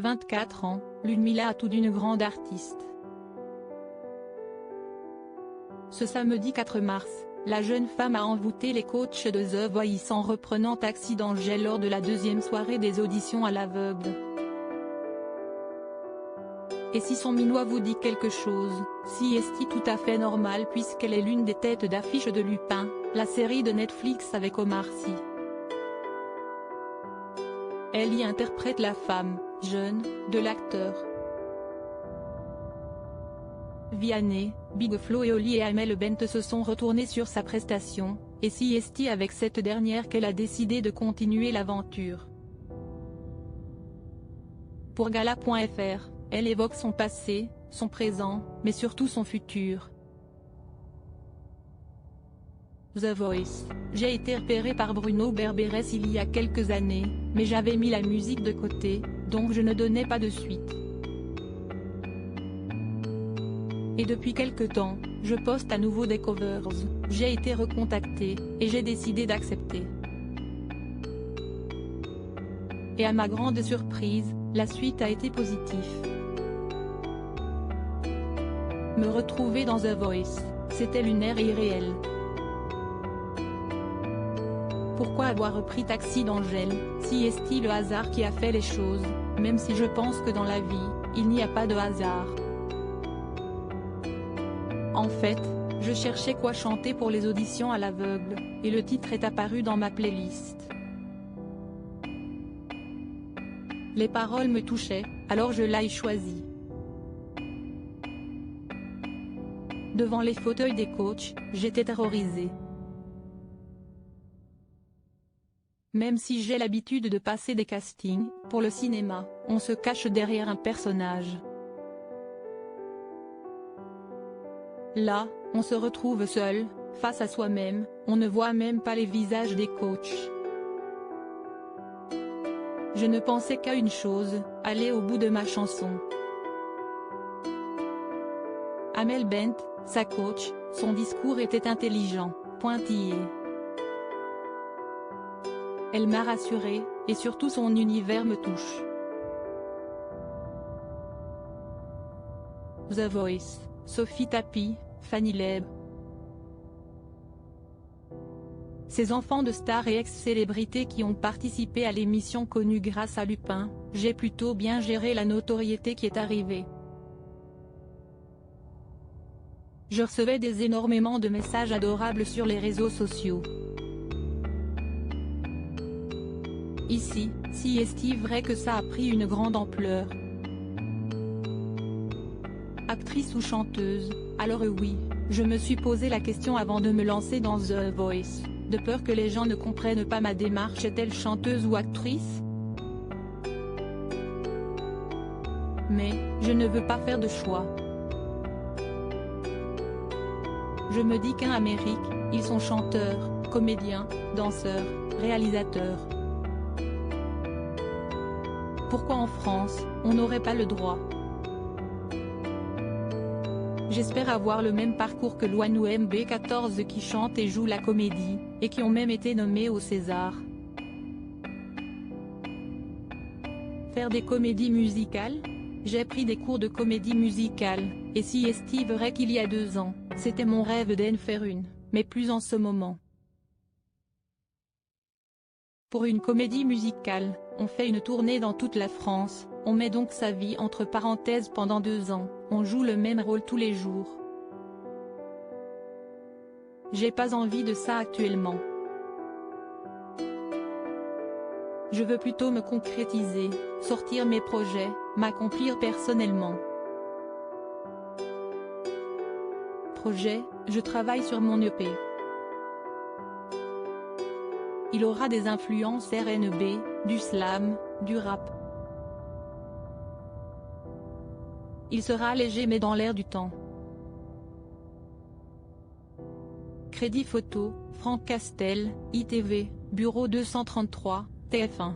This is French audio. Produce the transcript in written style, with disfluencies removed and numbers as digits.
À 24 ans, Ludmilla a tout d'une grande artiste. Ce samedi 4 mars, la jeune femme a envoûté les coachs de The Voice en reprenant Taxi d'Angèle lors de la deuxième soirée des auditions à l'aveugle. Et si son minois vous dit quelque chose, si est-il tout à fait normal puisqu'elle est l'une des têtes d'affiche de Lupin, la série de Netflix avec Omar Sy. Elle y interprète la femme, jeune, de l'acteur. Vianney, Big Flo et Oli et Amel Bent se sont retournés sur sa prestation, et si est avec cette dernière qu'elle a décidé de continuer l'aventure. Pour Gala.fr, elle évoque son passé, son présent, mais surtout son futur. The Voice, j'ai été repérée par Bruno Berberes il y a quelques années, mais j'avais mis la musique de côté, donc je ne donnais pas de suite. Et depuis quelque temps, je poste à nouveau des covers, j'ai été recontactée, et j'ai décidé d'accepter. Et à ma grande surprise, la suite a été positive. Me retrouver dans The Voice, c'était lunaire et irréel. Pourquoi avoir repris Taxi d'Angèle, si est-il le hasard qui a fait les choses, même si je pense que dans la vie, il n'y a pas de hasard. En fait, je cherchais quoi chanter pour les auditions à l'aveugle, et le titre est apparu dans ma playlist. Les paroles me touchaient, alors je l'ai choisi. Devant les fauteuils des coachs, j'étais terrorisée. Même si j'ai l'habitude de passer des castings, pour le cinéma, on se cache derrière un personnage. Là, on se retrouve seul, face à soi-même, on ne voit même pas les visages des coachs. Je ne pensais qu'à une chose, aller au bout de ma chanson. Amel Bent, sa coach, son discours était intelligent, pointillé. Elle m'a rassurée, et surtout son univers me touche. The Voice, Sophie Tapie, Fanny Leb. Ces enfants de stars et ex-célébrités qui ont participé à l'émission connue grâce à Lupin, j'ai plutôt bien géré la notoriété qui est arrivée. Je recevais énormément de messages adorables sur les réseaux sociaux. Ici, si est-il vrai que ça a pris une grande ampleur. Actrice ou chanteuse, alors oui, je me suis posé la question avant de me lancer dans The Voice, de peur que les gens ne comprennent pas ma démarche, est-elle chanteuse ou actrice? Mais, je ne veux pas faire de choix. Je me dis qu'en Amérique, ils sont chanteurs, comédiens, danseurs, réalisateurs. Pourquoi en France, on n'aurait pas le droit? J'espère avoir le même parcours que l'ONUMB 14 qui chante et joue la comédie, et qui ont même été nommés au César. Faire des comédies musicales? J'ai pris des cours de comédie musicale, et si est vrai qu'il y a 2 ans, c'était mon rêve d'en faire une, mais plus en ce moment. Pour une comédie musicale, on fait une tournée dans toute la France, on met donc sa vie entre parenthèses pendant 2 ans, on joue le même rôle tous les jours. J'ai pas envie de ça actuellement. Je veux plutôt me concrétiser, sortir mes projets, m'accomplir personnellement. Projet, je travaille sur mon EP. Il aura des influences R&B, du slam, du rap. Il sera léger mais dans l'air du temps. Crédit photo, Franck Castel, ITV, Bureau 233, TF1.